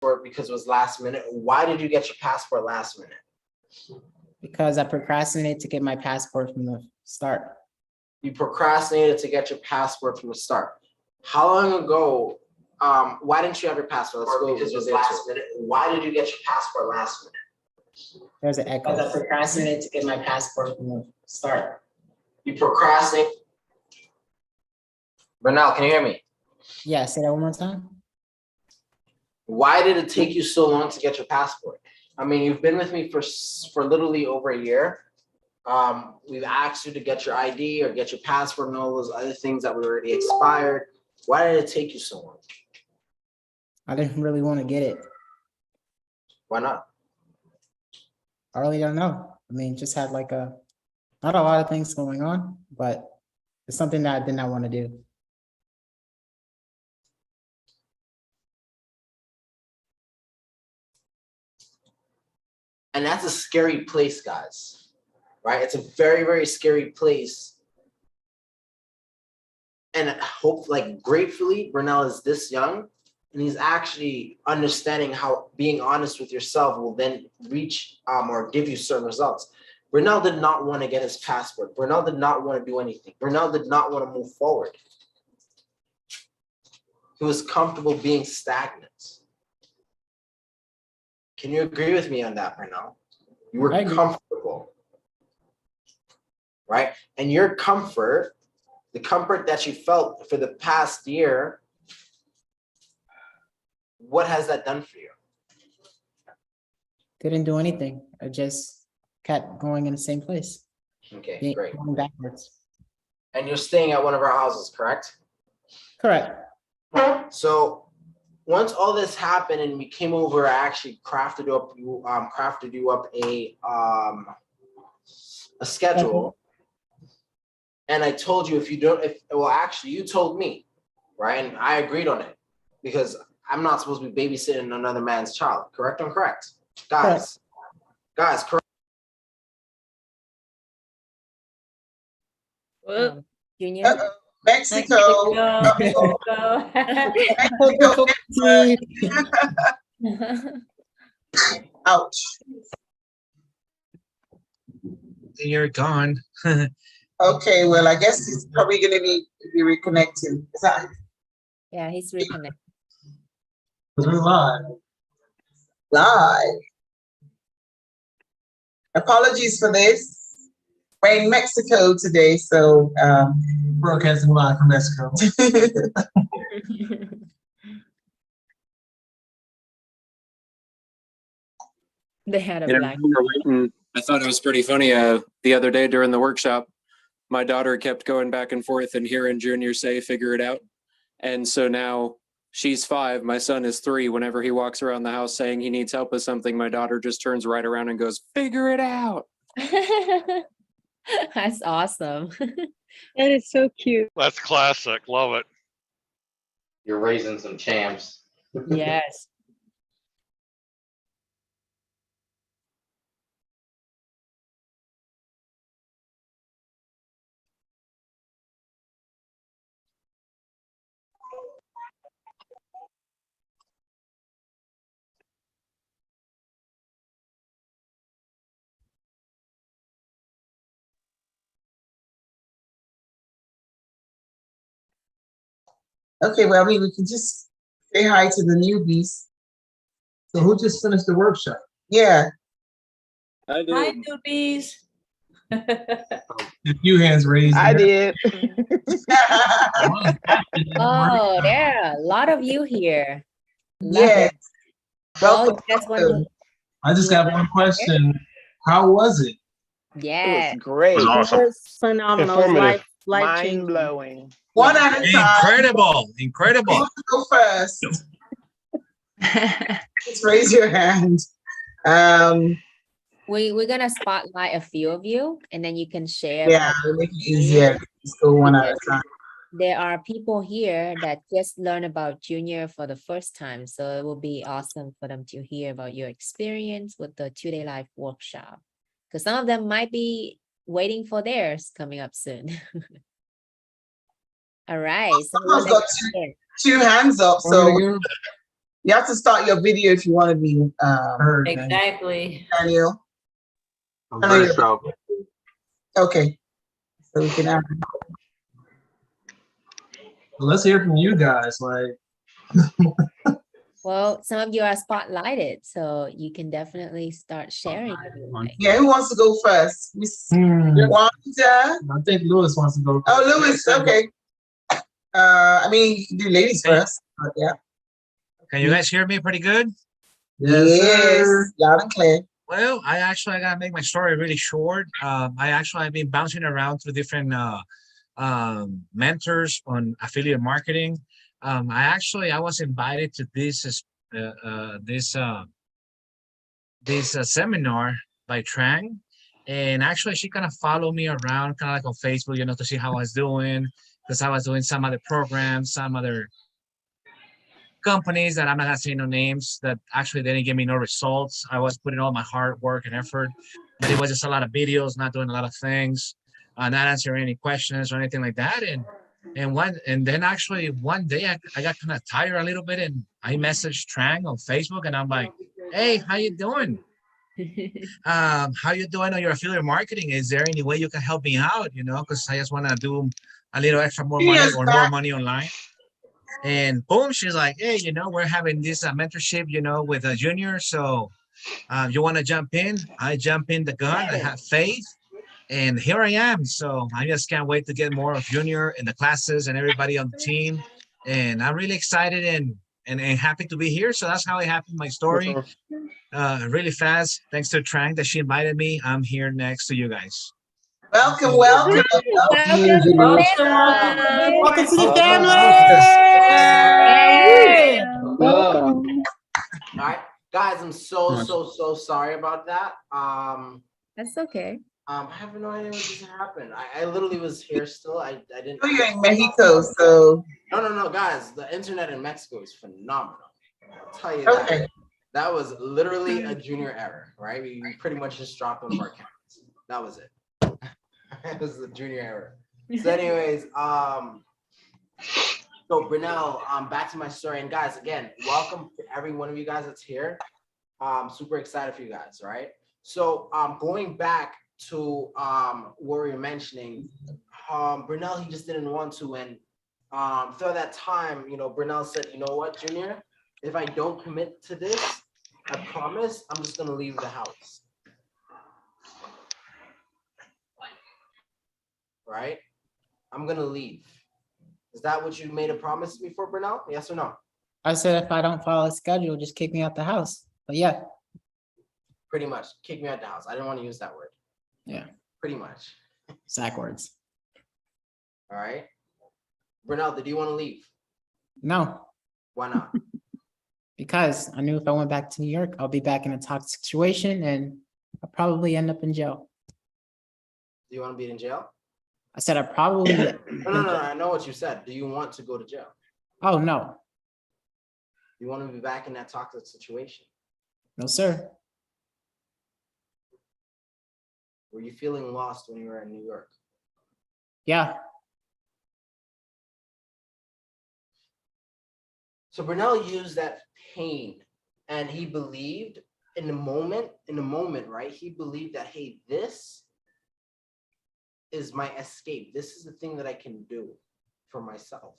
passport because it was last minute. Why did you get your passport last minute? Because I procrastinated to get my passport from the start. You procrastinated to get your passport from the start. How long ago? Why didn't you have your passport? Let's go because it was last minute. Why did you get your passport last minute? There's an echo. Because I procrastinated to get my passport from the start. You procrastinate. Bernal, can you hear me? Yeah, say that one more time. Why did it take you so long to get your passport? I mean, you've been with me for literally over a year. We've asked you to get your ID or get your passport and all those other things that were already expired. Why did it take you so long? I didn't really want to get it. Why not? I really don't know. I mean, just had like not a lot of things going on, but it's something that I did not want to do. And that's a scary place, guys, right? It's a very, very scary place. And I hope, like, gratefully, Bernal is this young and he's actually understanding how being honest with yourself will then reach or give you certain results. Bernal did not want to get his passport. Bernal did not want to do anything. Bernal did not want to move forward. He was comfortable being stagnant. Can you agree with me on that, Bernal? You were comfortable, right? And your comfort, the comfort that you felt for the past year, what has that done for you? Didn't do anything. I just kept going in the same place. Okay, great. Going backwards. And you're staying at one of our houses, correct? Correct. So once all this happened and we came over, I actually crafted you up a schedule. And I told you actually you told me, right? And I agreed on it because I'm not supposed to be babysitting another man's child. Correct or incorrect? Guys, correct. Junior. Mexico. Ouch. You're gone. Okay, well, I guess he's probably going to be reconnecting. Is that? Yeah, he's reconnected. We're live. Live. Apologies for this. We're in Mexico today, so Broadcasting live from Mexico. They had a black. I thought it was pretty funny. The other day during the workshop, my daughter kept going back and forth and hearing Junior say, "Figure it out." And so now she's 5. My son is 3. Whenever he walks around the house saying he needs help with something, my daughter just turns right around and goes, "Figure it out." That's awesome. That is so cute. That's classic. Love it. You're raising some champs. Yes. okay, well, I mean, we can just say hi to the newbies. So who just finished the workshop? Yeah. I did. Hi, newbies. A few hands raised. I did. Oh, there are a lot of you here. Yes. Welcome. That's one. I just got one question. How was it? Yeah. It was great. It was awesome. It was phenomenal. It was Informative. life blowing. One at a time. Incredible. Who wants to go first? Just raise your hand. We're gonna spotlight a few of you, and then you can share. Yeah, it'll make it easier. Just go one at a time. There are people here that just learned about Junior for the first time, so it will be awesome for them to hear about your experience with the 2-day life workshop, because some of them might be waiting for theirs coming up soon. All right. So Someone's got two hands up, so You have to start your video if you want to be Heard, man. Exactly. Daniel. I'm very proud. Okay. So we can Let's hear from you guys. Like, Well, some of you are spotlighted, so you can definitely start sharing. if you like. yeah, who wants to go first? Miss Wanda? I think Lewis wants to go. Oh, Lewis, okay. I mean, you can do ladies first. But yeah. Can you guys hear me pretty good? Yes, loud and clear. Well, I gotta make my story really short. I've been bouncing around through different mentors on affiliate marketing. I was invited to this seminar by Trang, and actually she kind of followed me around, kind of like on Facebook, you know, to see how I was doing, because I was doing some other programs, some other companies that I'm not gonna say no names that actually they didn't give me no results. I was putting all my hard work and effort, but it was just a lot of videos, not doing a lot of things, not answering any questions or anything like that. And then actually one day I got kind of tired a little bit, and I messaged Trang on Facebook, and I'm like, hey, how you doing? How you doing on your affiliate marketing? Is there any way you can help me out? You know, because I just want to do a little extra more money or more money online. And boom, she's like, hey, you know, we're having this mentorship, you know, with a junior. So you want to jump in? I jump in the gun. I have faith. And here I am. So I just can't wait to get more of Junior in the classes and everybody on the team. And I'm really excited and happy to be here. So that's how it happened, my story. Really fast. Thanks to Trang that she invited me. I'm here next to you guys. Welcome, welcome. Welcome to the family. All right, guys, I'm so sorry about that. That's okay. I have no idea what just happened. I literally was here still. I didn't. Oh, you're in Mexico, so. No, guys. The internet in Mexico is phenomenal. I'll tell you that. Okay. That was literally a junior error, right? We pretty much just dropped one of our cameras. That was it. It was a junior error. So, anyways, so Brunel, back to my story, and guys, again, welcome to every one of you guys that's here. Super excited for you guys, right? So, going back to what we were mentioning, Brunel, he just didn't want to, and throughout that time, you know, Brunel said, you know what, Junior, if I don't commit to this, I promise I'm just gonna leave the house. Right? I'm gonna leave. Is that what you made a promise to me for, Brunel? Yes or no? I said if I don't follow the schedule, just kick me out the house. But yeah. Pretty much, kick me out the house. I didn't want to use that word. Yeah. Pretty much. Sack words. All right. Brunel, did you want to leave? No, Why not? because I knew if I went back to New York, I'll be back in a toxic situation and I'll probably end up in jail. Do you want to be in jail? I said I probably. No, I know what you said. Do you want to go to jail? Oh, no. You want to be back in that toxic situation? No, sir. Were you feeling lost when you were in New York? Yeah. So Brunel used that pain, and he believed in the moment, right? He believed that, hey, this is my escape. This is the thing that I can do for myself.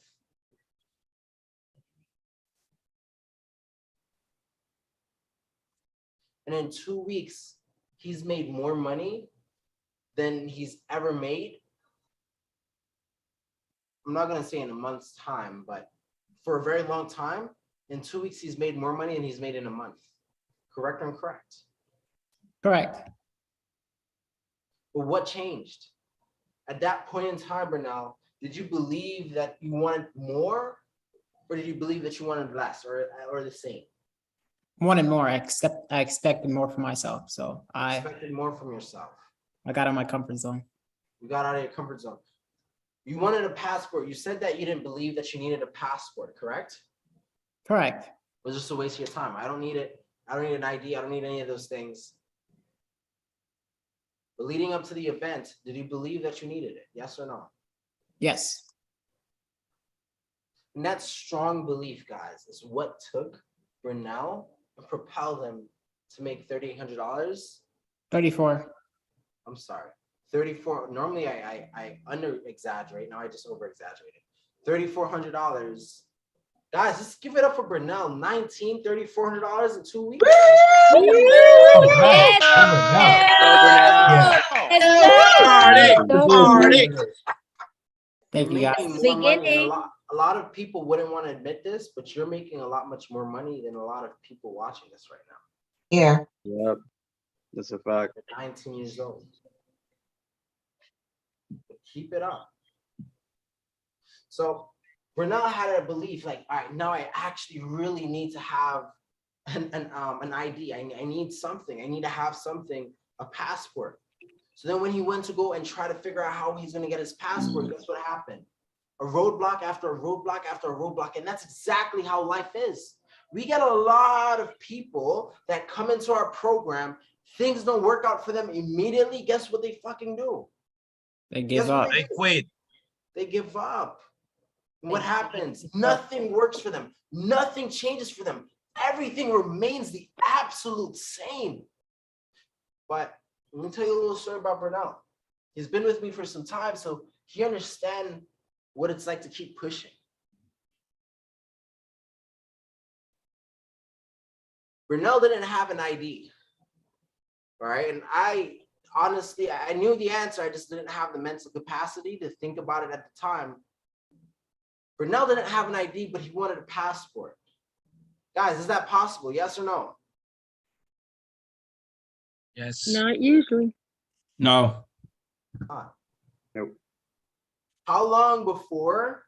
And in 2 weeks, he's made more money than he's ever made. I'm not gonna say in a month's time, but for a very long time, in 2 weeks, he's made more money than he's made in a month. Correct or incorrect? Correct. But what changed? At that point in time, Brunel, did you believe that you wanted more, or did you believe that you wanted less, or the same? Wanted more, except I expected more for myself. So I Expected more from yourself. got out of my comfort zone. You got out of your comfort zone. You wanted a passport. You said that you didn't believe that you needed a passport, correct? Correct. It was just a waste of your time. I don't need it. I don't need an ID. I don't need any of those things. But leading up to the event, did you believe that you needed it? Yes or no? Yes. And that strong belief, guys, is what took Brunel and propel them to make $3,800. 34. I'm sorry, 34. Normally I under exaggerate. Now I just over exaggerated. $3,400. Guys, just give it up for Brunel. $3,400 in 2 weeks. Party. Thank you, guys. Making more money, and Beginning. a lot of people wouldn't want to admit this, but you're making a lot much more money than a lot of people watching this right now. Yeah. Yep. That's a fact. You're 19 years old. But keep it up. So Brunel had a belief like, all right, now I actually really need to have an ID. I need something. I need to have something, a passport. So then when he went to go and try to figure out how he's going to get his passport, guess what happened? A roadblock after a roadblock after a roadblock. And that's exactly how life is. We get a lot of people that come into our program, things don't work out for them immediately. Guess what they fucking do? They give Guess what up. They quit. They give up. What happens? Nothing works for them. Nothing changes for them. Everything remains the absolute same. But let me tell you a little story about Brunel. He's been with me for some time, so he understands what it's like to keep pushing. Brunel didn't have an ID, right? And I honestly, I knew the answer. I just didn't have the mental capacity to think about it at the time. Brunel didn't have an ID, but he wanted a passport. Guys, is that possible? Yes or no? Yes. Not usually. No. Nope. How long before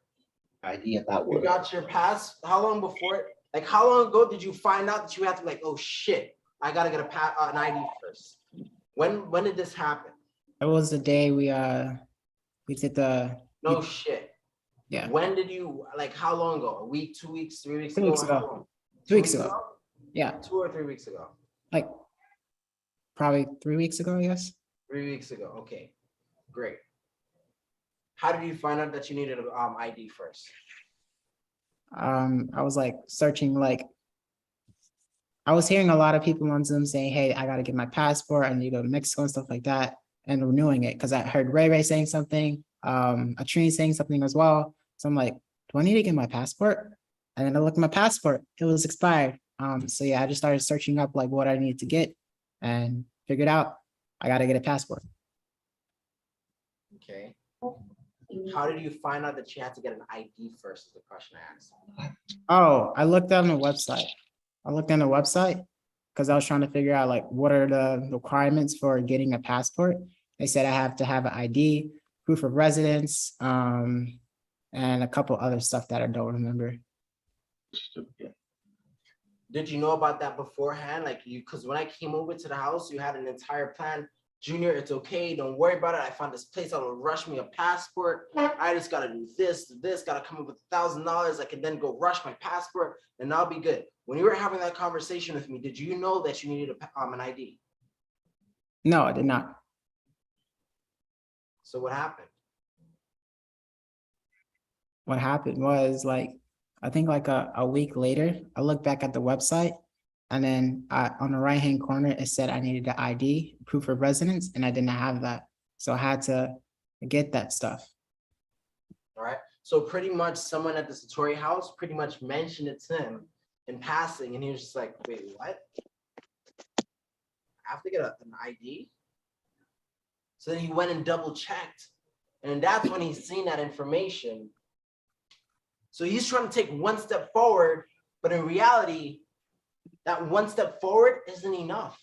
ID at that you word. got your pass? How long before? Like, how long ago did you find out that you had to like, oh shit, I gotta get an ID first? When did this happen? It was the day we did the No shit. Yeah. When did you like? How long ago? A week, 2 weeks, 3 weeks 2 ago? weeks How ago. long? 2 weeks ago. Yeah, 2 or 3 weeks ago. like probably 3 weeks ago, I guess. 3 weeks ago. Okay, great. How did you find out that you needed an ID first? I was like searching, like I was hearing a lot of people on Zoom saying, hey, I gotta get my passport, I need to go to Mexico and stuff like that, and renewing it because I heard Ray saying something, Atrine saying something as well. So I'm like, do I need to get my passport? And then I looked at my passport, it was expired. So yeah, I just started searching up like what I needed to get and figured out I gotta get a passport. Okay. How did you find out that you had to get an ID first is the question I asked. Oh, I looked on the website. Because I was trying to figure out like what are the requirements for getting a passport. They said I have to have an ID, proof of residence, and a couple other stuff that I don't remember. Did you know about that beforehand? Like because when I came over to the house, you had an entire plan. Junior, it's okay. Don't worry about it. I found this place that will rush me a passport. I just got to do this, got to come up with $1,000. I can then go rush my passport and I'll be good. When you were having that conversation with me, did you know that you needed an ID? No, I did not. So what happened? What happened was like, I think like a week later, I looked back at the website and then on the right-hand corner, it said I needed the ID, proof of residence, and I didn't have that. So I had to get that stuff. All right. So pretty much someone at the Satori house pretty much mentioned it to him in passing. And he was just like, wait, what? I have to get an ID? So then he went and double checked. And that's when he's seen that information. So he's trying to take one step forward, but in reality, that one step forward isn't enough.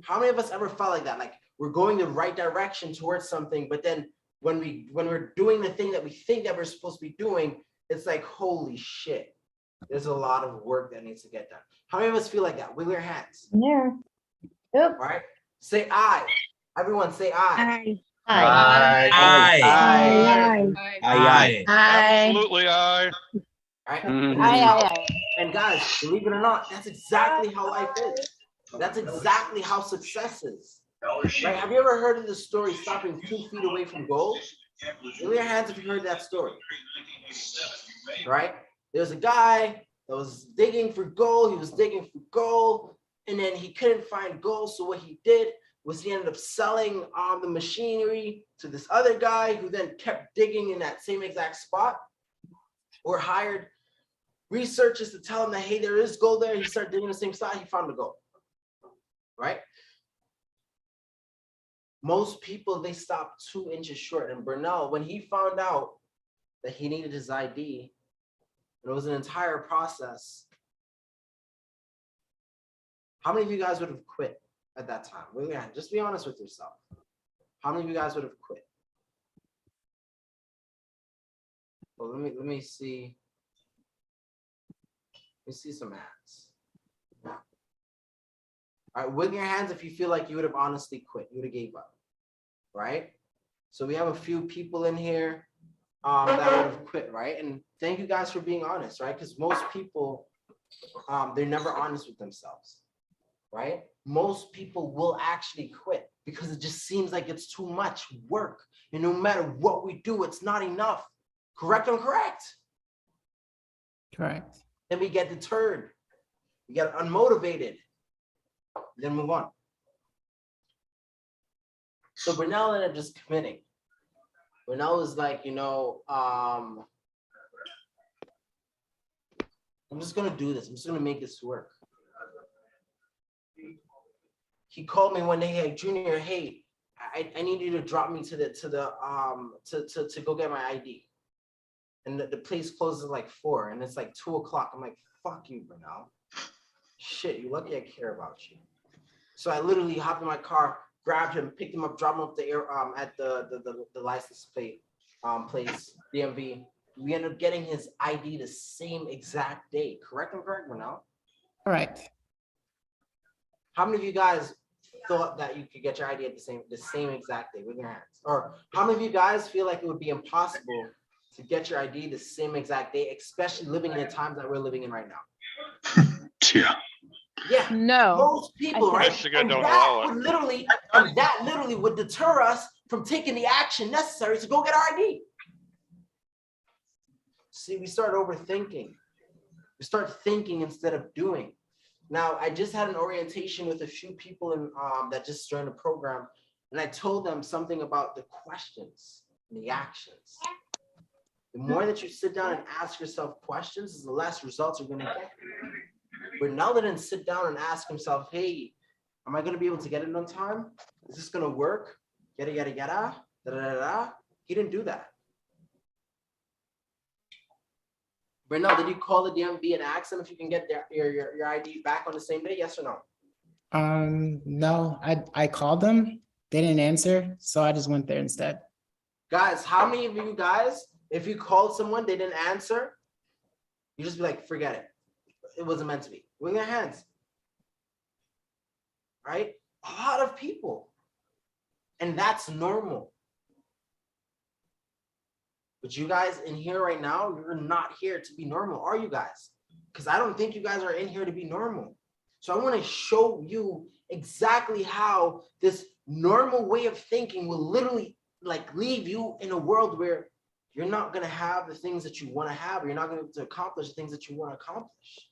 How many of us ever felt like that? Like we're going the right direction towards something, but then when we're doing the thing that we think that we're supposed to be doing, it's like, holy shit, there's a lot of work that needs to get done. How many of us feel like that? Wiggle your hands. Yeah. All right. Say I. Everyone say I. Aye. Absolutely, I. All right. Mhm. And guys, believe it or not, that's exactly how life is. That's exactly how success is. Right? Have you ever heard of the story stopping 2 feet away from goal? Raise your hands if you heard that story. Right? There's a guy that was digging for gold. He was digging for gold, and then he couldn't find gold. So what he did was he ended up selling the machinery to this other guy who then kept digging in that same exact spot, or hired researchers to tell him that, hey, there is gold there. He started digging the same spot, he found the gold, right? Most people, they stop 2 inches short. And Bernal, when he found out that he needed his ID, and it was an entire process, how many of you guys would have quit at that time? Well, yeah, just be honest with yourself. How many of you guys would have quit? Well, let me see. Let me see some hands. All right, wiggle your hands if you feel like you would have honestly quit. You would have gave up, right? So we have a few people in here that would have quit, right? And thank you guys for being honest, right? Because most people, they're never honest with themselves, right? Most people will actually quit because it just seems like it's too much work. And no matter what we do, it's not enough. Correct or incorrect? Correct. Then we get deterred. We get unmotivated. Then move on. So Bernal ended up just committing. Bernal was like, you know, I'm just gonna do this. I'm just gonna make this work. He called me one day, hey, Junior, hey, I need you to drop me to go get my ID. And the place closes at like 4, and it's like 2 o'clock. I'm like, fuck you, Bernal. Shit, you lucky I care about you. So I literally hopped in my car, grabbed him, picked him up, dropped him up the air at the license plate place, DMV. We ended up getting his ID the same exact day. Correct or incorrect, Bernal? Correct. How many of you guys thought that you could get your ID at the same exact day with your hands? Or how many of you guys feel like it would be impossible to get your ID the same exact day, especially living in the times that we're living in right now? Yeah. Yeah, No. most people, right? Unless you got And no that wallet. would literally would deter us from taking the action necessary to go get our ID. See, we start overthinking. We start thinking instead of doing. Now, I just had an orientation with a few people in that just joined the program, and I told them something about the questions and the actions. The more that you sit down and ask yourself questions, the less results you're going to get. Bernal didn't sit down and ask himself, hey, am I going to be able to get it on time? Is this going to work? Yada, yada, yada, da, da, da, da. He didn't do that. Bernal, did you call the DMV and ask them if you can get your ID back on the same day? Yes or no? No, I called them. They didn't answer, so I just went there instead. Guys, how many of you guys, if you called someone, they didn't answer, you just be like, forget it. It wasn't meant to be. Wave your hands. Right? A lot of people. And that's normal. But you guys in here right now, you're not here to be normal, are you guys? Because I don't think you guys are in here to be normal. So I want to show you exactly how this normal way of thinking will literally like leave you in a world where you're not going to have the things that you want to have. Or you're not going to be able to accomplish the things that you want to accomplish.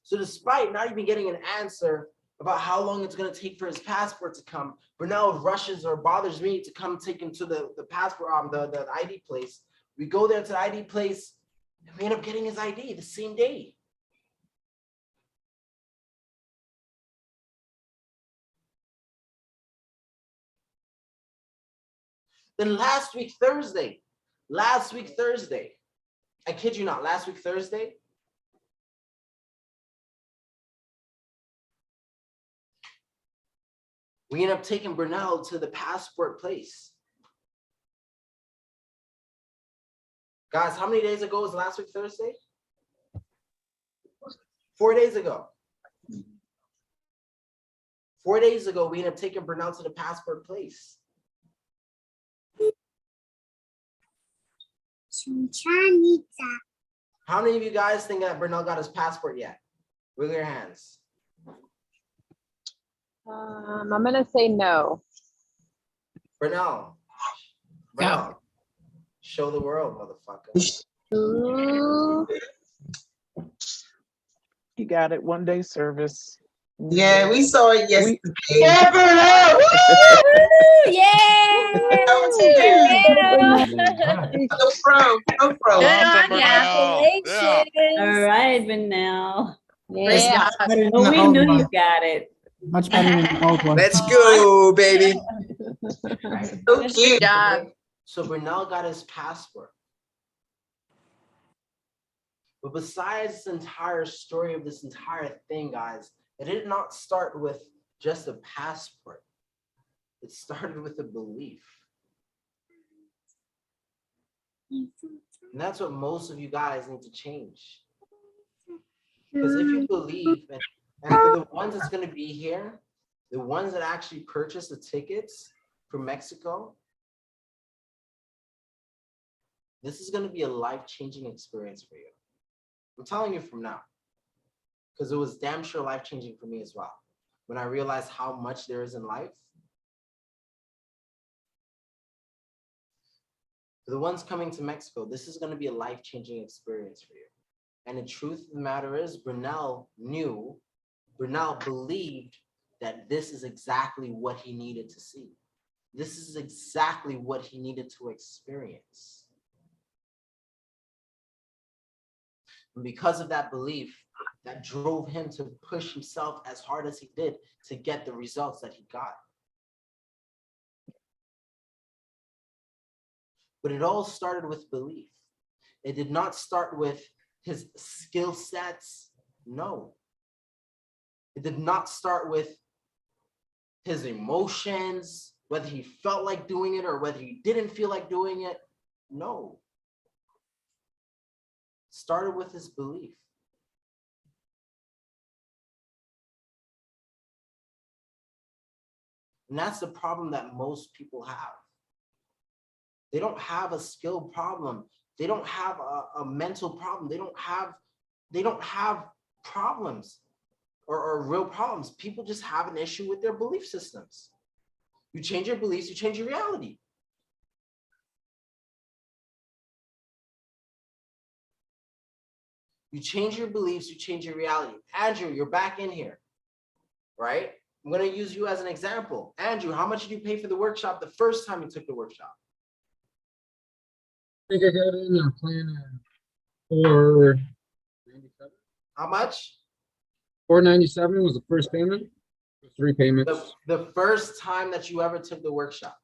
So despite not even getting an answer about how long it's going to take for his passport to come, Bernal rushes or bothers me to come take him to the passport, the ID place. We go there to the ID place, and we end up getting his ID the same day. Then last week Thursday, I kid you not, last week Thursday, we end up taking Bernal to the passport place. Guys, how many days ago was last week Thursday? 4 days ago. 4 days ago, we ended up taking Bernal to the passport place. How many of you guys think that Bernal got his passport yet? Wiggle your hands. I'm gonna say no. Bernal. Yeah. Show the world, motherfucker. You got it. 1 day service. Yeah, we saw it yesterday. No pro, no pro. Awesome, Bernal. Yeah. Congratulations. right, Manel. It's Yeah. much better than Well, the we old knew one. you got it. Much better than the old one. Let's go, baby. So cute. So Bernal got his passport. But besides this entire story of this entire thing, guys, it did not start with just a passport. It started with a belief. And that's what most of you guys need to change. Because if you believe, and for the ones that's going to be here, the ones that actually purchase the tickets for Mexico, this is going to be a life-changing experience for you. I'm telling you from now, because it was damn sure life-changing for me as well. When I realized how much there is in life. For the ones coming to Mexico, this is going to be a life-changing experience for you. And the truth of the matter is, Bernal believed that this is exactly what he needed to see. This is exactly what he needed to experience. And because of that belief, that drove him to push himself as hard as he did to get the results that he got. But it all started with belief. It did not start with his skill sets. No. It did not start with his emotions, whether he felt like doing it or whether he didn't feel like doing it. No. It started with his belief. And that's the problem that most people have. They don't have a skill problem. They don't have a mental problem. They don't have problems or real problems. People just have an issue with their belief systems. You change your beliefs, you change your reality. You change your beliefs, you change your reality. Andrew, you're back in here, right? I'm going to use you as an example. Andrew, how much did you pay for the workshop the first time you took the workshop? I think I got in our plan for 97. How much? 497 was the first payment. 3 payments. The first time that you ever took the workshop.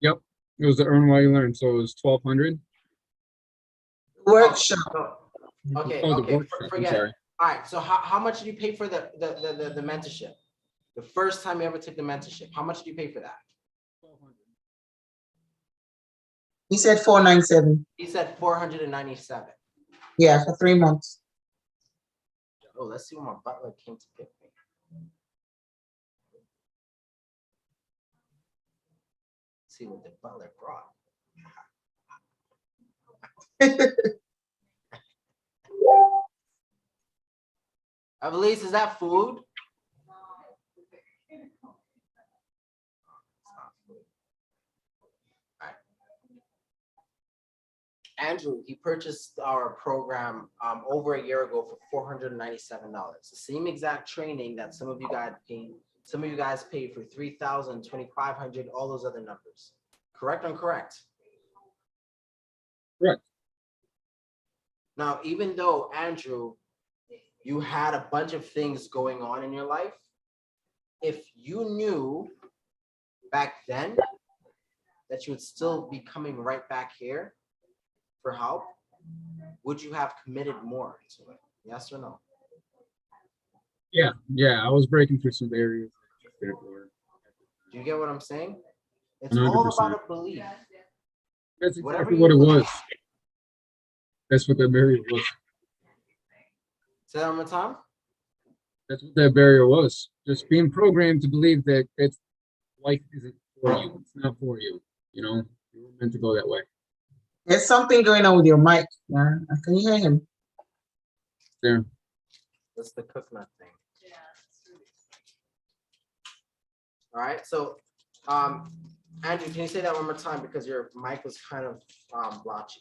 Yep, it was the earn while you learn, so it was 1,200. Workshop. Okay, Oh, the okay, workshop, I'm forget sorry. it. All right, so how much did you pay for the mentorship? The first time you ever took the mentorship, how much did you pay for that? 1,200. He said 497. He said 497. Yeah, for 3 months. Oh, let's see when my butler came to pick me. Let's see what the butler brought. Evelise, is that food? Andrew, he purchased our program over a year ago for $497. The same exact training that some of you guys paid. Some of you guys paid for 3,000, 2,500, all those other numbers. Correct or incorrect? Correct. Now, even though, Andrew, you had a bunch of things going on in your life, if you knew back then that you would still be coming right back here for help, would you have committed more to it? Yes or no? Yeah, I was breaking through some barriers. Do you get what I'm saying? It's 100%. all about a belief. That's Whatever exactly what you it believe. was. That's what that barrier was. Say that one more time. That's what that barrier was. Just being programmed to believe that it's life isn't for you. It's not for you. You know, you were meant to go that way. There's something going on with your mic. Can you hear him? There. That's the coconut thing. All right. So Andrew, can you say that one more time because your mic was kind of blotchy?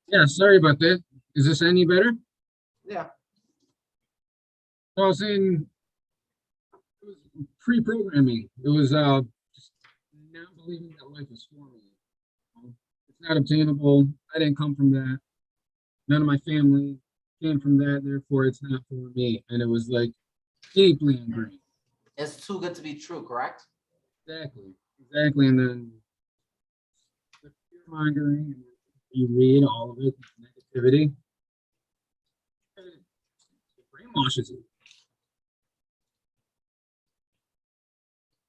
Yeah, sorry about that. Is this any better? Yeah. I was saying it was pre-programming. It was just not believing that life is for me. You know? It's not obtainable. I didn't come from that. None of my family came from that, therefore it's not for me. And it was like deeply ingrained. It's too good to be true, correct? Exactly. Exactly. And then the fear mongering, and you read all of it, negativity. It brainwashes you.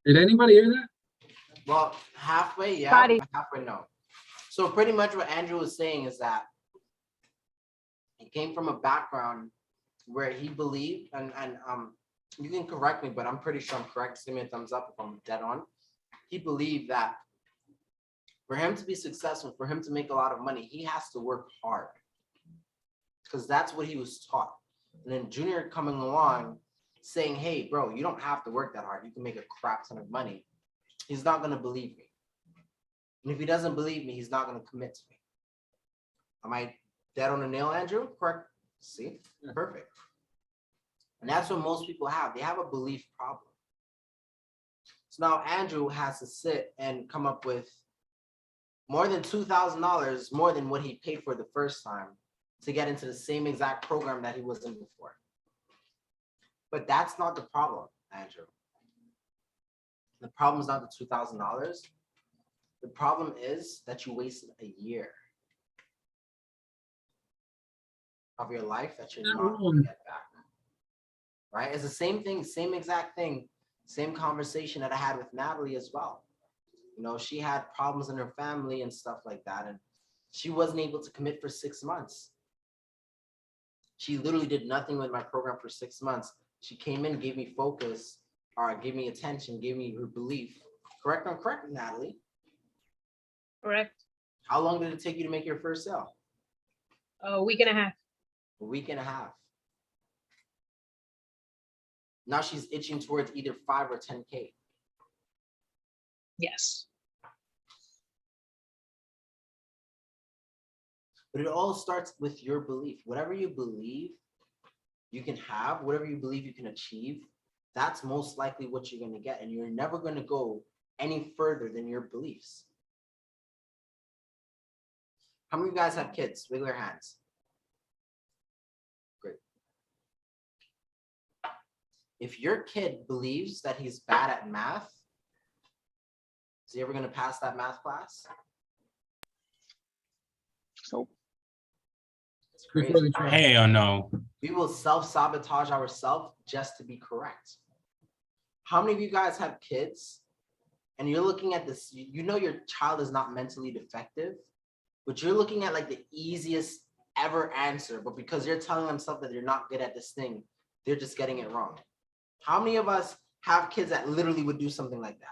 Did anybody hear that? Well, halfway, yeah, Body. but halfway, no. So pretty much what Andrew was saying is that he came from a background where he believed, and you can correct me, but I'm pretty sure I'm correct. Just give me a thumbs up if I'm dead on. He believed that for him to be successful, for him to make a lot of money, he has to work hard. Because that's what he was taught. And then Junior coming along saying, hey, bro, you don't have to work that hard. You can make a crap ton of money. He's not going to believe me. And if he doesn't believe me, he's not going to commit to me. Am I dead on the nail, Andrew? Correct. See, perfect. And that's what most people have. They have a belief problem. So now Andrew has to sit and come up with more than $2,000 more than what he paid for the first time to get into the same exact program that he was in before. But that's not the problem, Andrew. The problem is not the $2,000. The problem is that you wasted a year of your life that you're not going to get back. Right? It's the same thing, same exact thing, same conversation that I had with Natalie as well. You know, she had problems in her family and stuff like that, and she wasn't able to commit for 6 months. She literally did nothing with my program for 6 months. She came in, gave me focus, or gave me attention, gave me her belief. Correct or correct, Natalie? Correct. How long did it take you to make your first sale? A week and a half. A week and a half. Now she's itching towards either 5 or 10K. Yes. But it all starts with your belief. Whatever you believe you can have, whatever you believe you can achieve, that's most likely what you're going to get. And you're never going to go any further than your beliefs. How many of you guys have kids? Wiggle your hands. Great. If your kid believes that he's bad at math, is he ever going to pass that math class? Nope. It's crazy. Hell no. We will self-sabotage ourselves just to be correct. How many of you guys have kids and you're looking at this, you know your child is not mentally defective, but you're looking at like the easiest ever answer, but because you're telling themselves that they're not good at this thing, they're just getting it wrong. How many of us have kids that literally would do something like that?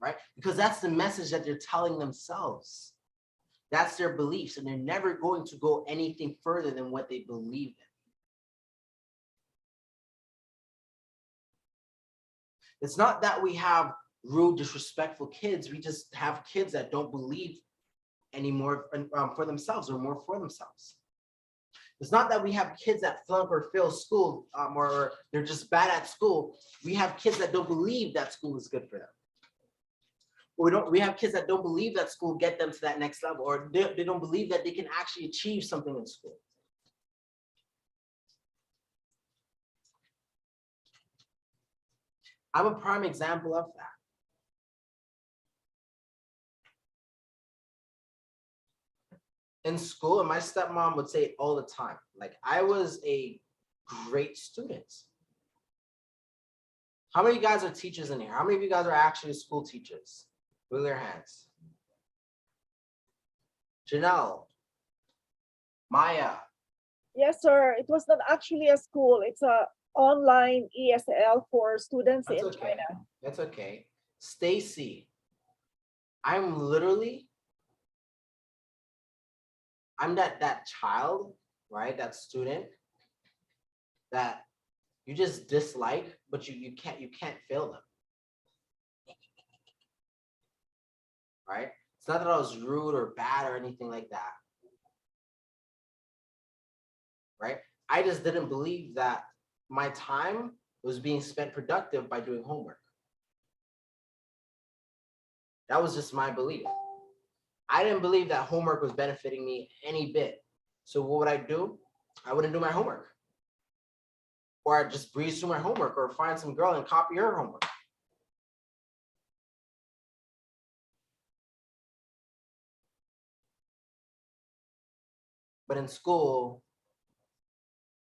Right? Because that's the message that they're telling themselves. That's their beliefs, and they're never going to go anything further than what they believe in. It's not that we have rude, disrespectful kids. We just have kids that don't believe anymore for themselves or more for themselves. It's not that we have kids that flunk or fail school or they're just bad at school. We have kids that don't believe that school is good for them. We have kids that don't believe that school get them to that next level, or they don't believe that they can actually achieve something in school. I'm a prime example of that. In school, and my stepmom would say it all the time, like I was a great student. How many of you guys are teachers in here? How many of you guys are actually school teachers? With their hands. Janelle, Maya. Yes, sir. It was not actually a school. It's a online ESL for students in China. That's okay. Stacy, I'm that child, right? That student that you just dislike, but you can't fail them. Right? It's not that I was rude or bad or anything like that. Right? I just didn't believe that my time was being spent productive by doing homework. That was just my belief. I didn't believe that homework was benefiting me any bit. So what would I do? I wouldn't do my homework. Or I'd just breeze through my homework or find some girl and copy her homework. But in school,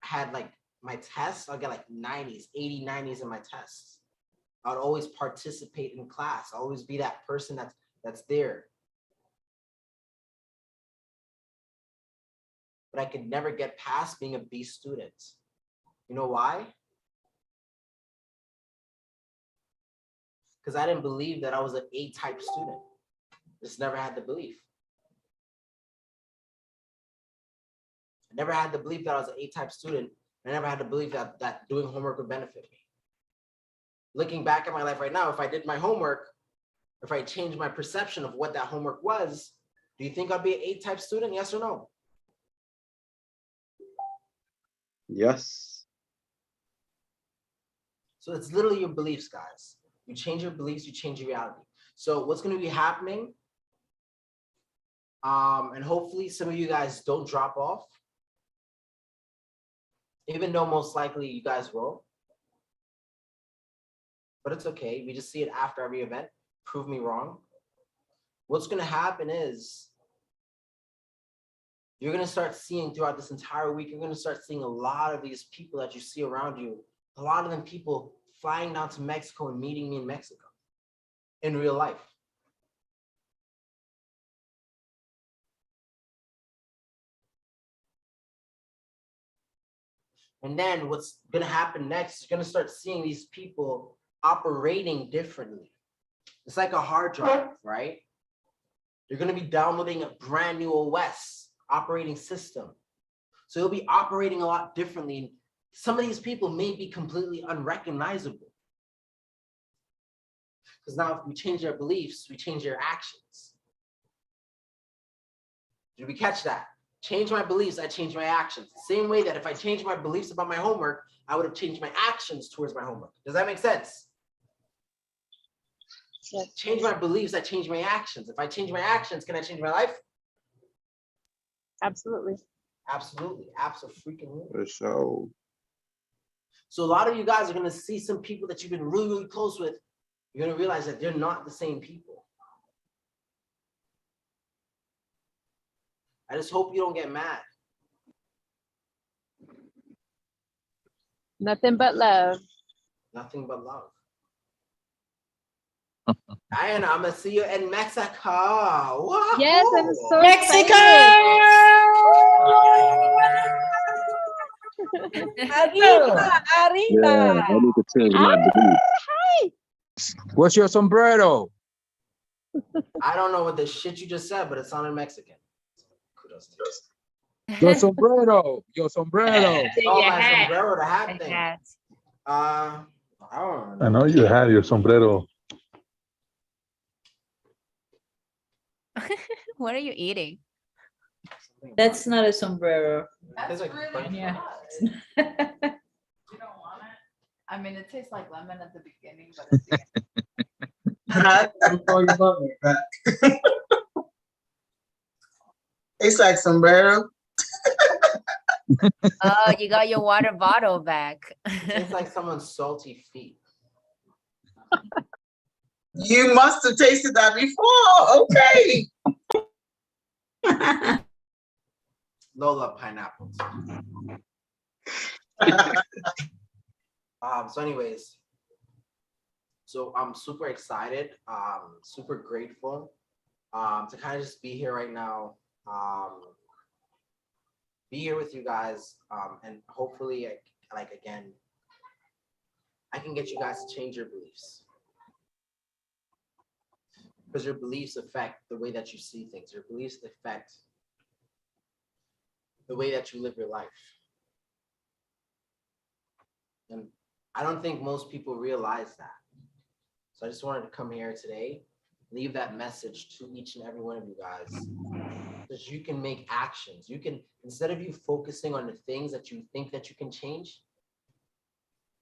I had like my tests, I'll get like 90s, 80, 90s in my tests. I'd always participate in class. I'll always be that person that's there. But I could never get past being a B student. You know why? Because I didn't believe that I was an A-type student. Just never had the belief. I never had the belief that I was an A-type student. I never had the belief that doing homework would benefit me. Looking back at my life right now, if I did my homework, if I changed my perception of what that homework was, do you think I'd be an A-type student? Yes or no? Yes. So it's literally your beliefs, guys. You change your beliefs, you change your reality. So what's going to be happening, and hopefully some of you guys don't drop off, even though most likely you guys will. But it's okay. We just see it after every event. Prove me wrong. What's going to happen is you're going to start seeing throughout this entire week, you're going to start seeing a lot of these people that you see around you, a lot of them people flying down to Mexico and meeting me in Mexico in real life. And then what's going to happen next, you're going to start seeing these people operating differently. It's like a hard drive, right? You're going to be downloading a brand new OS operating system. So you'll be operating a lot differently. Some of these people may be completely unrecognizable. Because now if we change our beliefs, we change our actions. Did we catch that? Change my beliefs, I change my actions. Same way that if I change my beliefs about my homework, I would have changed my actions towards my homework. Does that make sense? Yes. Change my beliefs, I change my actions. If I change my actions, can I change my life? Absolutely. Absolutely. Absolutely. For sure. So a lot of you guys are going to see some people that you've been really, really close with. You're going to realize that they're not the same people. I just hope you don't get mad. Nothing but love. Nothing but love. And I'm gonna see you in Mexico. Whoa. Yes, I'm so Mexico! Arriba, arriba. I need to change my belief. Hi. What's your sombrero? I don't know what the shit you just said, but it sounded Mexican. Kudos to you. Your sombrero. Your sombrero. Oh, my sombrero, the hat thing. I don't know. I know you had your sombrero. What are you eating? That's not a sombrero. That's like really yeah. You don't want it? I mean, it tastes like lemon at the beginning, but it's I'm talking about that. It's like sombrero. Oh, you got your water bottle back. It's like someone's salty feet. You must have tasted that before. Okay. Lola pineapples. So anyways, so I'm super excited, super grateful to kind of just be here right now, be here with you guys, and hopefully, like again, I can get you guys to change your beliefs. Because your beliefs affect the way that you see things. Your beliefs affect the way that you live your life. And I don't think most people realize that. So I just wanted to come here today, leave that message to each and every one of you guys. Because you can make actions. You can, instead of you focusing on the things that you think that you can change,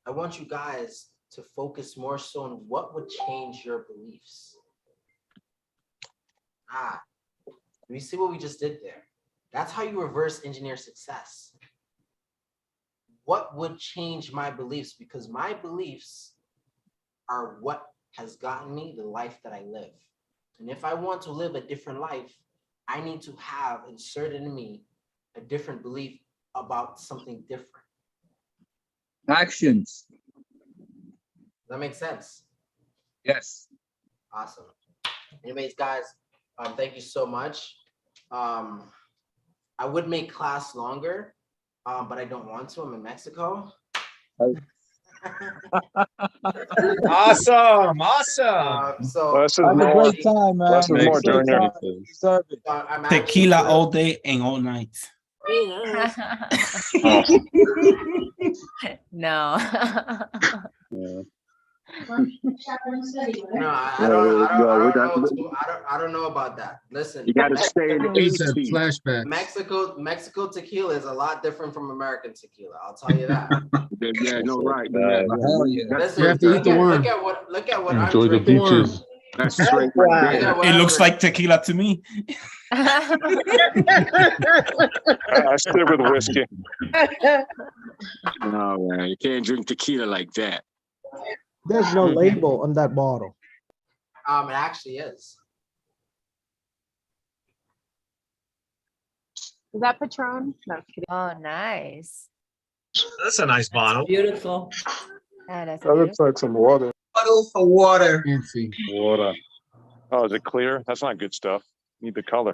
I want you guys to focus more so on what would change your beliefs. Do you see what we just did there? That's how you reverse engineer success. What would change my beliefs? Because my beliefs are what has gotten me the life that I live. And if I want to live a different life, I need to have inserted in me a different belief about something different. Actions. Does that make sense? Yes. Awesome. Anyways, guys, thank you so much. I would make class longer, but I don't want to. I'm in Mexico. Awesome. So Less is Have a more. great time, man. Less is Have a more, great Junior. time. You deserve it. I'm actually Tequila gonna- all day and all night. No. Yeah. No, I don't know about that. Listen, You gotta stay in the He said AC. flashback. Mexico tequila is a lot different from American tequila. I'll tell you that. Yeah, no, right. Hell yeah. Listen, You have to eat the worm. look at what Enjoy I'm the drinking. beaches. That's straight Look right at there. what It I'm looks drinking. like tequila to me. I stick with whiskey. No, man, you can't drink tequila like that. There's no label on that bottle. It actually is. Is that Patron? No, I'm kidding. Oh, nice. That's a nice bottle. Beautiful. Oh, that's That looks like some water. Bottle for water. Fancy. Water. Oh, is it clear? That's not good stuff. Need the color.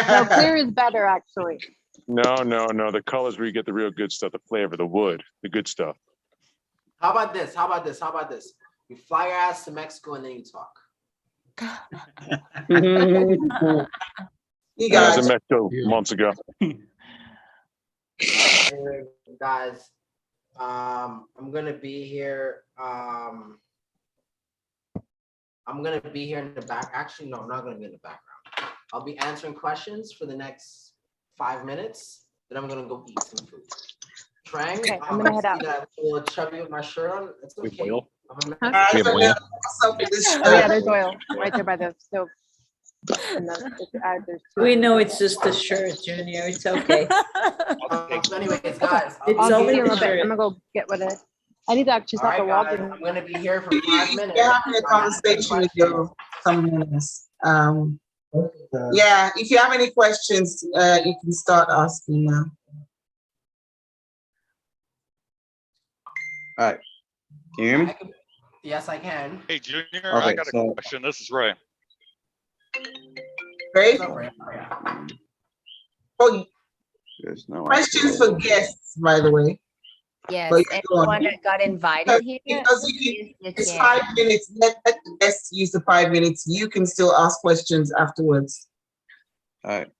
No, clear is better, actually. No. The colors where you get the real good stuff, the flavor, the wood, the good stuff. How about this? You fly your ass to Mexico and then you talk. You I was guys, in Mexico months ago. Anyway, guys, I'm gonna be here. I'm gonna be here in the back. Actually, no, I'm not gonna be in the background. I'll be answering questions for the next 5 minutes. Then I'm gonna go eat some food. Trang, Okay, I'm gonna head I out. see that I'm a little chubby with my shirt on. It's We okay. boil. I'm a- guys, Yeah, I'm boy. gonna pass up this Oh yeah, shirt. there's oil right there by the stove. And then there's two. We know it's just a shirt, Junior. It's okay. So anyways, guys, It's I'll be only here a for- shirt. I'm gonna go get what it is. I need to actually All stop the right, wall. guys, I'm gonna be here for You- 5 minutes. You're having a conversation with your someone else. Yeah, if you have any questions, you can start asking now. All right. Can you hear me? Yes, I can. Hey, Junior, I Okay, got a so- question. This is Ray. Great. What's up, Ray? Oh, There's no questions for guests, by the way. Yes, But go on. anyone that got invited here. Because you it's can. 5 minutes. Let the guests use the 5 minutes. You can still ask questions afterwards. All right.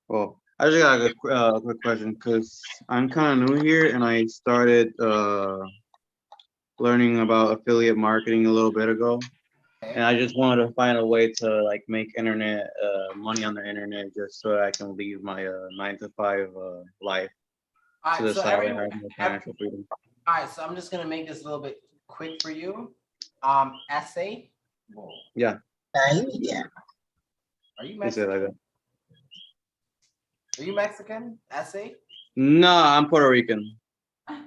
Well, I just got a quick question because I'm kind of new here and I started learning about affiliate marketing a little bit ago. And I just wanted to find a way to like make internet money on the internet just so I can leave my 9 to 5 life All to right, the so side and everyone, have more financial freedom. all right, so I'm just gonna make this a little bit quick for you. Essay. Yeah, Yeah. Are you you say it like Mexican? that. Are you Mexican? Essay? No, I'm Puerto Rican. I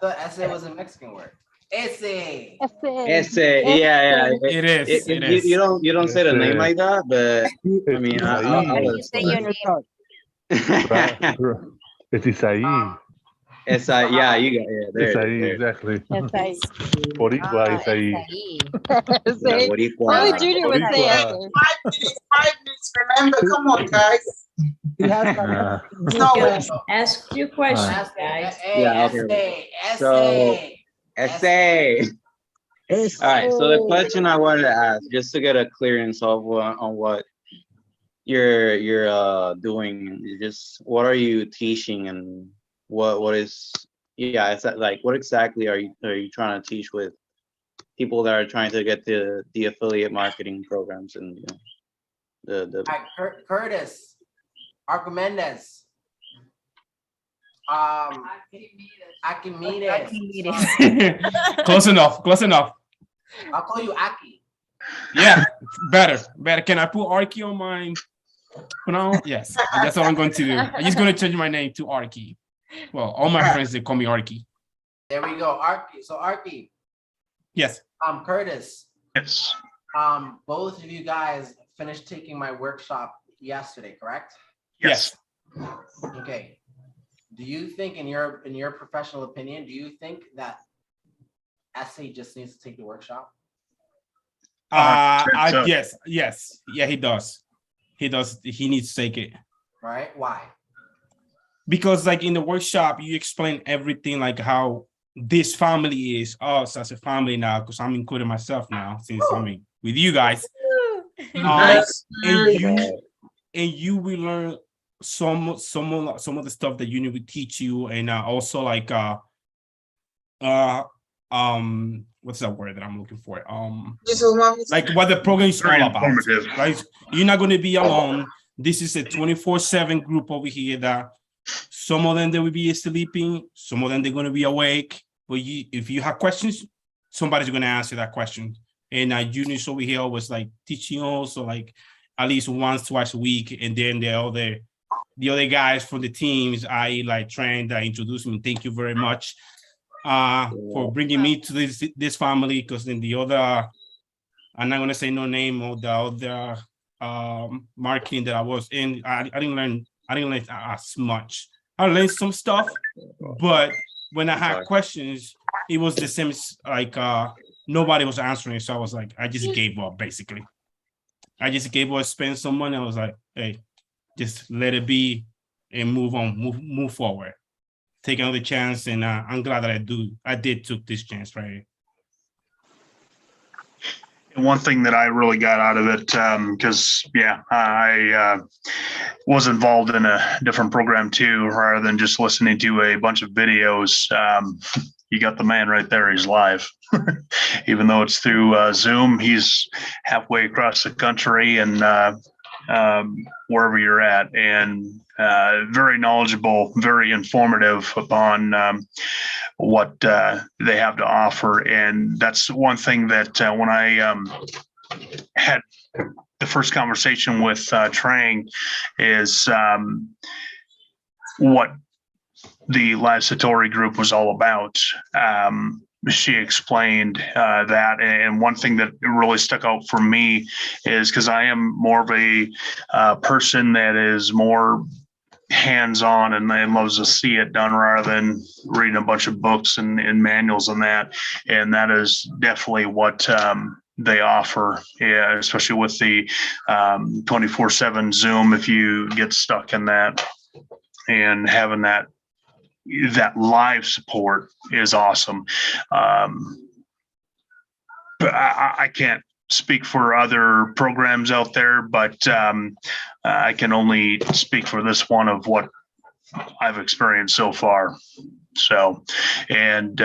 thought essay was a Mexican word. Essay. Essay, yeah. It is. It is. You don't say the name like that, but I mean, I'll You say your name. It's Isaí. Essay, yeah, you got there. Isaí, exactly. Essay. Boricua, Ah, Isaí. Essay. Only Junior would say Boricua. essay. 5 minutes, remember, come on, guys. He has No, Just ask your questions, Essay. guys. Hey, Yeah, okay. essay. Essay. All right. So the question I wanted to ask, just to get a clearance of on what you're doing? Just what are you teaching, and what is, yeah, it's like, what exactly are you trying to teach with people that are trying to get the affiliate marketing programs, and you know, the Curtis, Archimedes, Archimedes. Close enough. Close enough. I'll call you Aki. Yeah, better. Can I put Arky on my pronoun? Yes, that's what I'm going to do. I'm just going to change my name to Arky. Well, all my friends, they call me Arky. There we go, Arky. So Arky. Yes. Curtis. Yes. Both of you guys finished taking my workshop yesterday, correct? Yes. Okay. Do you think, in your professional opinion, do you think that SA just needs to take the workshop? Yes. Yeah, he does. He needs to take it. Right? Why? Because like in the workshop, you explain everything, like how this family is us as a family now, because I'm including myself now since I'm with you guys. And you will learn some of the stuff that uni will teach you, and also like what's that word that I'm looking for? Like what the program is all about. Right? You're not going to be alone. This is a 24/7 group over here that some of them they will be sleeping, some of them they're going to be awake. But if you have questions, somebody's going to answer that question. And Eunice over here was like teaching also like at least once, twice a week, and then the other guys from the teams I like trained, introduced me. Thank you very much for bringing me to this family, because then the other, I'm not gonna say no name, or the other marketing that I was in, I didn't learn as much. I learned some stuff, but when I had questions, it was the same, like nobody was answering. So I was like, I just gave up basically. I just gave up, spend some money. I was like, hey, just let it be and move on, move forward. Take another chance, and I'm glad that I did took this chance, right? And one thing that I really got out of it, because I was involved in a different program too, rather than just listening to a bunch of videos. You got the man right there. He's live. Even though it's through Zoom, he's halfway across the country and wherever you're at, and very knowledgeable, very informative upon what they have to offer. And that's one thing that when I had the first conversation with Trang is what the Live Satori group was all about. She explained that, and one thing that really stuck out for me is because I am more of a person that is more hands-on and loves to see it done rather than reading a bunch of books and manuals and that is definitely what they offer, especially with the 24/7 Zoom. If you get stuck in that, and having that live support is awesome. But I can't speak for other programs out there, but I can only speak for this one of what I've experienced so far. So, and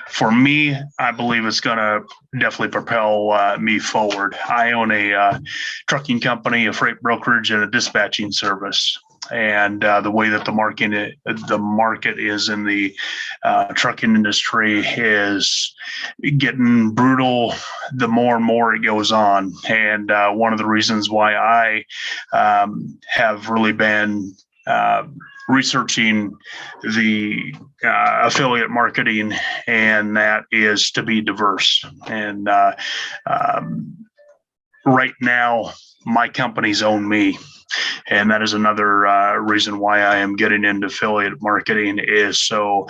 for me, I believe it's going to definitely propel me forward. I own a trucking company, a freight brokerage, and a dispatching service. And the way that the market is in the trucking industry is getting brutal the more and more it goes on. And one of the reasons why I have really been researching the affiliate marketing, and that is to be diverse. And right now, my companies own me. And that is another reason why I am getting into affiliate marketing, is so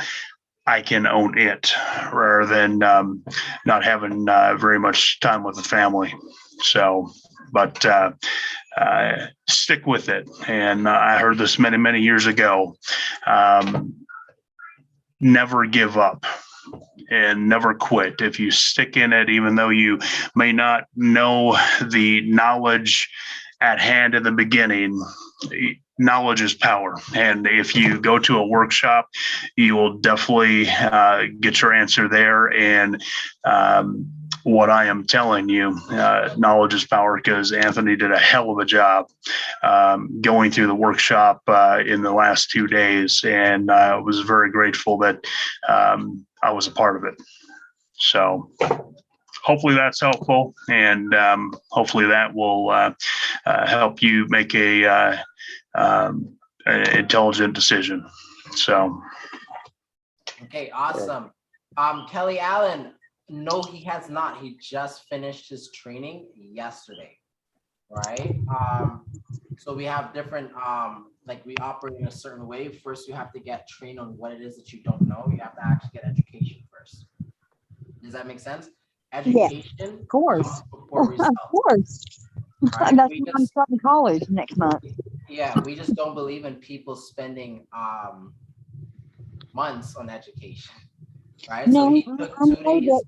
I can own it rather than not having very much time with the family. So, but stick with it. And I heard this many, many years ago. Never give up and never quit. If you stick in it, even though you may not know the knowledge at hand in the beginning. Knowledge is power. And if you go to a workshop, you will definitely get your answer there. And what I am telling you, knowledge is power, because Anthony did a hell of a job going through the workshop in the last 2 days. And I was very grateful that I was a part of it. So hopefully that's helpful, and hopefully that will help you make an intelligent decision. So. Okay, awesome. Kelly Allen, no, he has not. He just finished his training yesterday, right? So we have different, like we operate in a certain way. First, you have to get trained on what it is that you don't know. You have to actually get education first. Does that make sense? Education. Yeah, of course. Before results. Of course. Right? That's why I'm starting college next month. Yeah, we just don't believe in people spending months on education, right? No, so he took I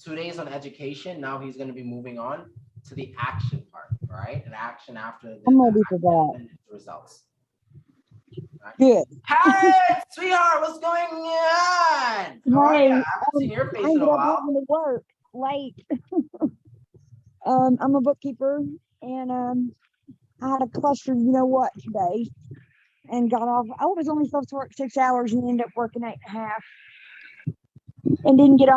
2 days on education. Now he's going to be moving on to the action part, right? And action after the, I'm ready for that. the results. Right? Good. Hey, sweetheart, what's going on? How are you? I haven't seen your face I in ended a up while. having to work late. I'm a bookkeeper, and I had a cluster, you know what, today, and got off. I was only supposed to work 6 hours and ended up working 8.5, and didn't get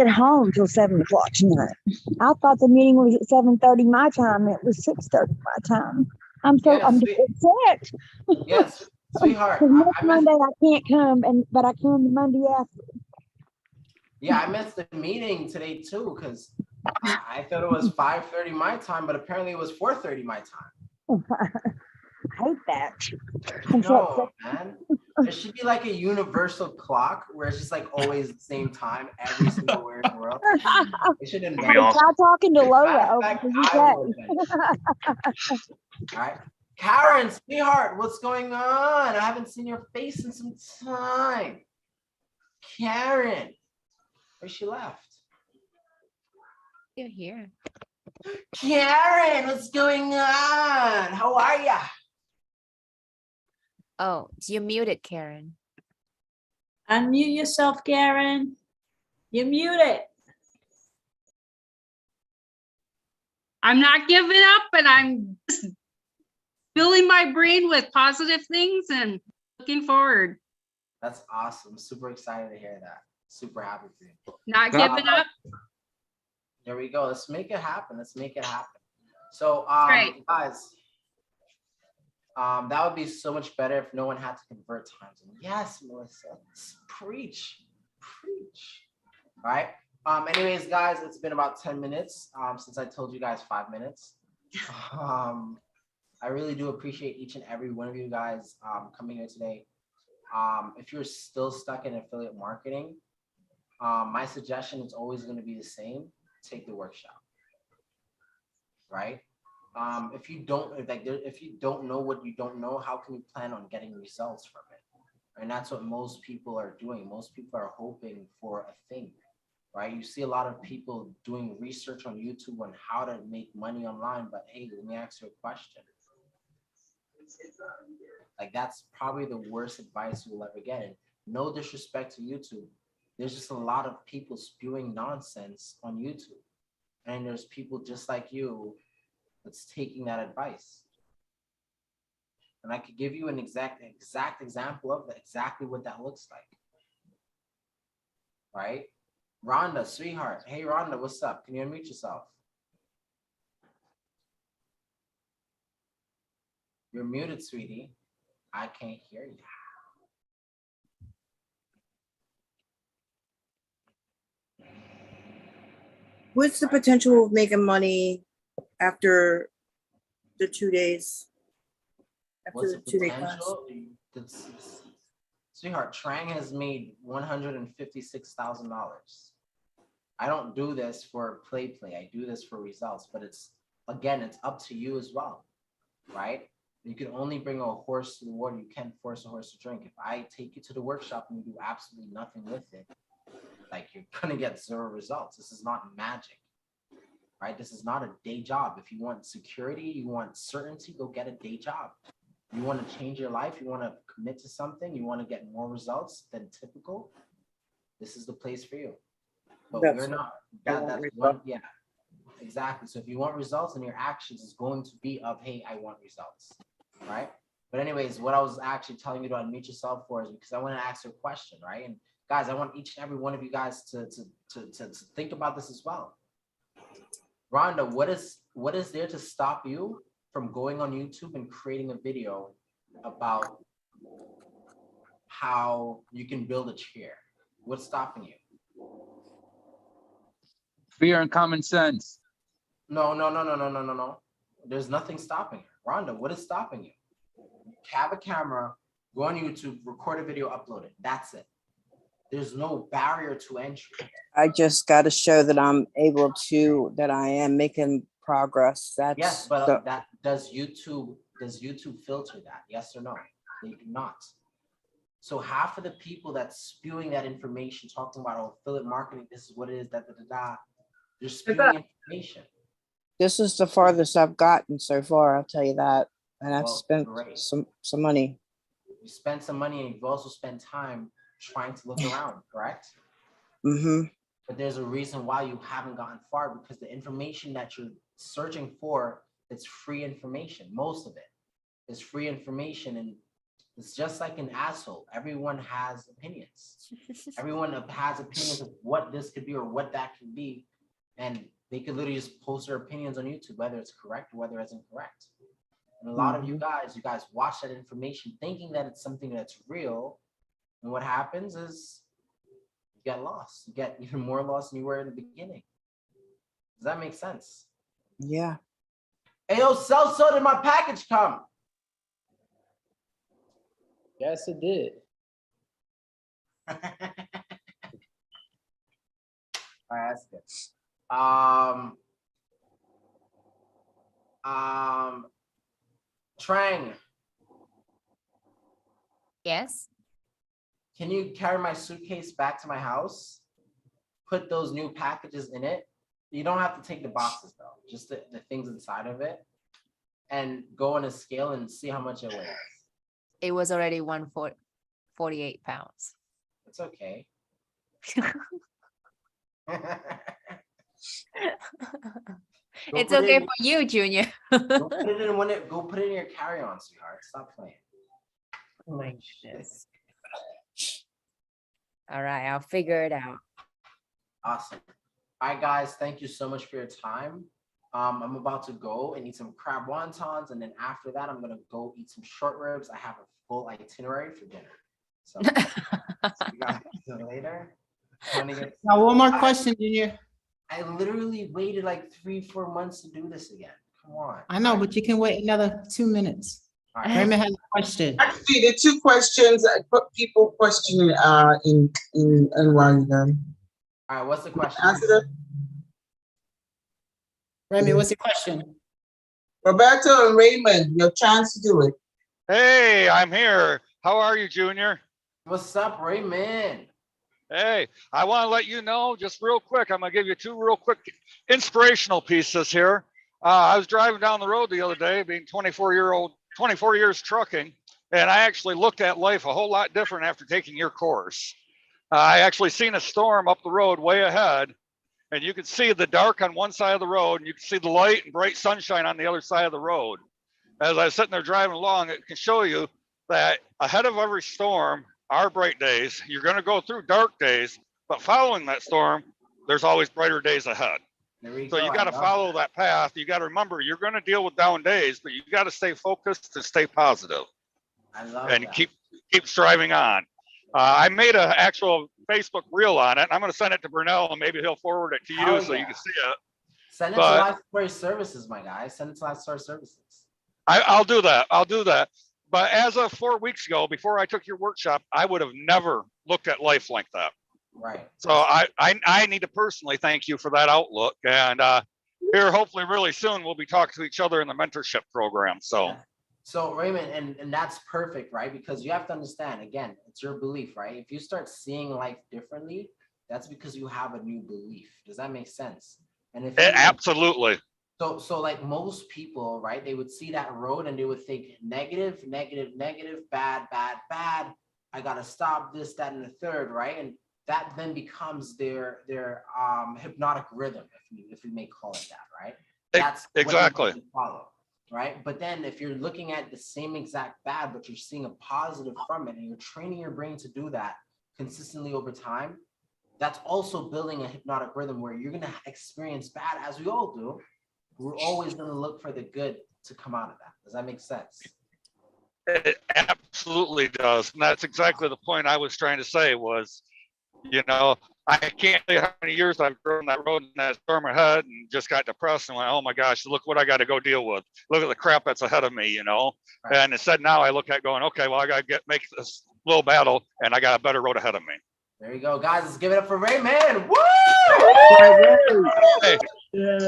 home till 7 o'clock tonight. I thought the meeting was at 7:30 my time. It was 6:30 my time. I'm upset. Yes, sweetheart. Next Monday I can't come, but I come the Monday after. Yeah, I missed the meeting today too, because I thought it was 5:30 my time, but apparently it was 4:30 my time. I hate that. No, man. There should be like a universal clock where it's just like always the same time every single where in the world. They should invent. Try talking to Lola. All right. Karen, sweetheart, what's going on? I haven't seen your face in some time. Karen, where she left? You're here. Karen, what's going on? How are ya? Oh, you're muted, Karen. Unmute yourself, Karen. You're muted. I'm not giving up, and I'm just filling my brain with positive things and looking forward. That's awesome. Super excited to hear that. Super happy for you. Not giving up. There we go. Let's make it happen. Let's make it happen. So, guys, that would be so much better if no one had to convert time zones. Yes, Melissa. Preach. All right. Anyways, guys, it's been about 10 minutes since I told you guys 5 minutes. I really do appreciate each and every one of you guys coming here today. If you're still stuck in affiliate marketing, my suggestion is always going to be the same. Take the workshop, right? If you don't know what you don't know, how can you plan on getting results from it? And that's what most people are doing. Most people are hoping for a thing, right? You see a lot of people doing research on YouTube on how to make money online, but hey, let me ask you a question. Like, that's probably the worst advice you will ever get. And no disrespect to YouTube. There's just a lot of people spewing nonsense on YouTube. And there's people just like you that's taking that advice. And I could give you an exact example of that, exactly what that looks like. Right? Rhonda, sweetheart. Hey, Rhonda, what's up? Can you unmute yourself? You're muted, sweetie. I can't hear you. What's the potential of making money after the 2 days? What's the potential? Sweetheart, Trang has made $156,000. I don't do this for play. I do this for results, but it's up to you as well, right? You can only bring a horse to the water. You can't force a horse to drink. If I take you to the workshop and you do absolutely nothing with it, like, you're gonna get zero results. This is not magic, right? This is not a day job. If you want security, you want certainty, go get a day job. You want to change your life, you want to commit to something, you want to get more results than typical, this is the place for you. But we're not, that's one, yeah, exactly. So if you want results, then your actions is going to be of, hey, I want results, right? But anyways, what I was actually telling you to unmute yourself for is because I want to ask you a question, right? And guys, I want each and every one of you guys to think about this as well. Rhonda, what is there to stop you from going on YouTube and creating a video about how you can build a chair? What's stopping you? Fear and common sense. No. There's nothing stopping you. Rhonda, what is stopping you? Have a camera, go on YouTube, record a video, upload it. That's it. There's no barrier to entry. I just got to show that I'm able to, that I am making progress. That's Yes, but that does YouTube filter that? Yes or no? They do not. So half of the people that's spewing that information, talking about affiliate marketing, this is what it is, they're spewing information. This is the farthest I've gotten so far, I'll tell you that. And I've Well, spent great. some money. You spend some money and you've also spent time trying to look around, correct? Mm-hmm. But there's a reason why you haven't gotten far, because the information that you're searching for, it's free information. Most of it is free information, and it's just like an asshole. Everyone has opinions. Everyone has opinions of what this could be or what that can be, and they could literally just post their opinions on YouTube, whether it's correct or whether it's incorrect. And a lot of you guys watch that information thinking that it's something that's real, and what happens is you get lost. You get even more lost than you were in the beginning. Does that make sense? Yeah. Hey, yo, Celso, did my package come? Yes, it did. All right, that's good. Trang, Yes. can you carry my suitcase back to my house? Put those new packages in it. You don't have to take the boxes though, just the things inside of it, and go on a scale and see how much it weighs. It was already 148 pounds. It's okay. It's okay for you, Junior. Go put it in your carry-on, sweetheart. Stop playing. Oh my goodness. All right, I'll figure it out. Awesome. All right, guys, thank you so much for your time. I'm about to go and eat some crab wontons, and then after that, I'm gonna go eat some short ribs. I have a full itinerary for dinner. So, we got to later. Now, one more question, Junior. I literally waited like 3-4 months to do this again. Come on. I know, but you can wait another 2 minutes. All right. Raymond has a question. Actually, the two questions people questioning in while you're done. All right, what's the question? Answer them. Raymond, what's your question? Roberto and Raymond, your chance to do it. Hey, I'm here. How are you, Junior? What's up, Raymond? Hey, I want to let you know just real quick. I'm going to give you two real quick inspirational pieces here. I was driving down the road the other day, being 24 years trucking, and I actually looked at life a whole lot different after taking your course. I actually seen a storm up the road way ahead, and you could see the dark on one side of the road, and you could see the light and bright sunshine on the other side of the road. As I was sitting there driving along, it can show you that ahead of every storm are bright days. You're going to go through dark days, but following that storm, there's always brighter days ahead. So you got to follow that path. You got to remember you're going to deal with down days, but you got to stay focused and stay positive. I love and that. keep striving on. I made an actual Facebook reel on it. I'm going to send it to Brunel, and maybe he'll forward it to you Hell so yeah. you can see it. Send it to Life Story Services, my guy. Send it to Life Story Services. I'll do that. I'll do that. But as of 4 weeks ago, before I took your workshop, I would have never looked at life like that. Right. So I need to personally thank you for that outlook. And here, hopefully really soon, we'll be talking to each other in the mentorship program. So. So Raymond, and that's perfect, right? Because you have to understand, again, it's your belief, right? If you start seeing life differently, that's because you have a new belief. Does that make sense? And if Absolutely. so like most people, right, they would see that road and they would think negative, negative, negative, bad, bad, bad. I gotta stop this, that, and the third, right? And that then becomes their hypnotic rhythm, if we may call it that, right? That's what they exactly. follow, right? But then if you're looking at the same exact bad, but you're seeing a positive from it, and you're training your brain to do that consistently over time, that's also building a hypnotic rhythm where you're gonna experience bad, as we all do. We're always gonna look for the good to come out of that. Does that make sense? It absolutely does. And that's exactly the point I was trying to say was, you know, I can't tell you how many years I've driven that road and that storm ahead and just got depressed and went, oh my gosh, look what I got to go deal with. Look at the crap that's ahead of me, you know? Right. And instead now I look at going, okay, well, I got to make this little battle and I got a better road ahead of me. There you go, guys. Let's give it up for Raymond. Woo! Hey,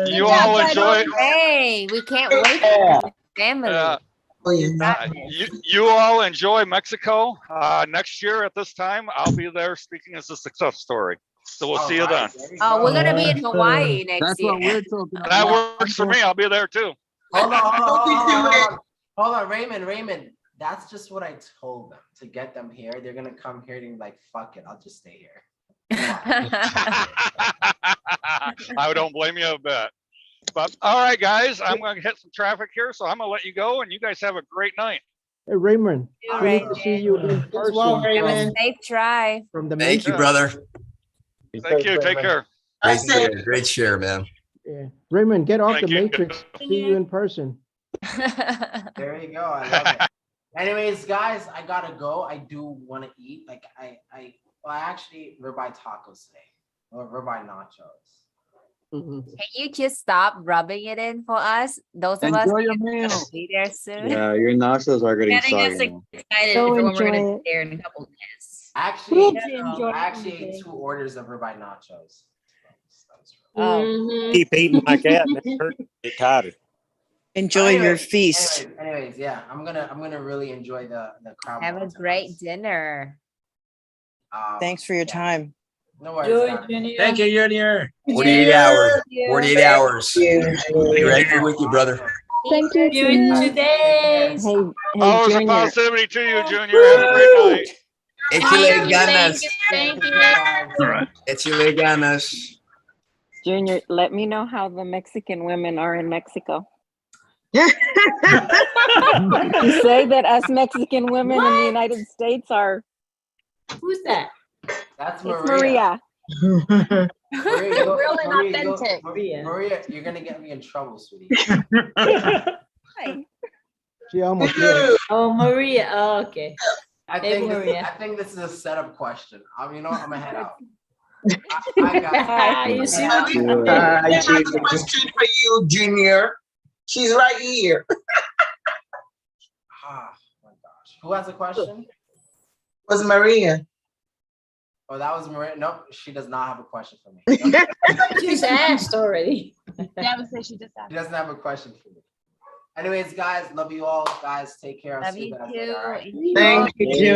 you all enjoy. Hey, we can't wait for the family. You all enjoy Mexico. Next year at this time, I'll be there speaking as a success story. So we'll see you then. Oh, we're gonna be in Hawaii next year. That's what we're talking about. That works for me. I'll be there too. Hold on, Raymond. That's just what I told them to get them here. They're gonna come here and like, fuck it, I'll just stay here. I don't blame you a bit. But all right, guys, I'm going to hit some traffic here, so I'm going to let you go, and you guys have a great night. Hey, Raymond, All we right, need to see you in person. Have a safe drive. From the Thank you, brother. Thank you. Take care. Great share, man. Yeah. Raymond, get off Thank the you. matrix. See you in person. There you go. I love it. Anyways, guys, I gotta go. I do want to eat. Like I actually ribeye tacos today, or ribeye nachos. Can you just stop rubbing it in for us? Those of us Enjoy your who meal. will be there soon. Yeah, your nachos are getting Getting us soggy. excited Go for when we're enjoy gonna it. be there in a couple of minutes. Actually, Enjoy I actually it. ate 2 orders of ribeye nachos. Oh. Keep eating like that and it hurts. Get tighter. Enjoy your feast. Anyways, yeah, I'm gonna really enjoy the crowd. Have a great dinner. Thanks for your time. No worries. Thank you, Junior. 48 hours. 48 hours. Be right there with you, brother. Thank you. You today. Always a positivity to you, Junior. Have a great night. Échale ganas. Thank you. All right. Échale ganas. Junior, let me know how the Mexican women are in Mexico. You say that us Mexican women in the United States are. Who's that? That's It's Maria. Maria. Real and authentic. Maria, you're gonna get me in trouble, sweetie. She almost did. Oh, Maria. Oh, okay. I Hey, think Maria. this is a setup question. You know what? I'm gonna head out. You see I what have a question for you, Junior. She's right here. Ah, my gosh. Who has a question? Was Maria? Oh, that was Maria. Nope, she does not have a question for me. Nope. She's asked already. Yeah, I would say she just She doesn't have a question for me. Anyways, guys, love you all. Guys, take care. I'll Love see you guys too. later, all right? Enjoy. Thank you, Junior.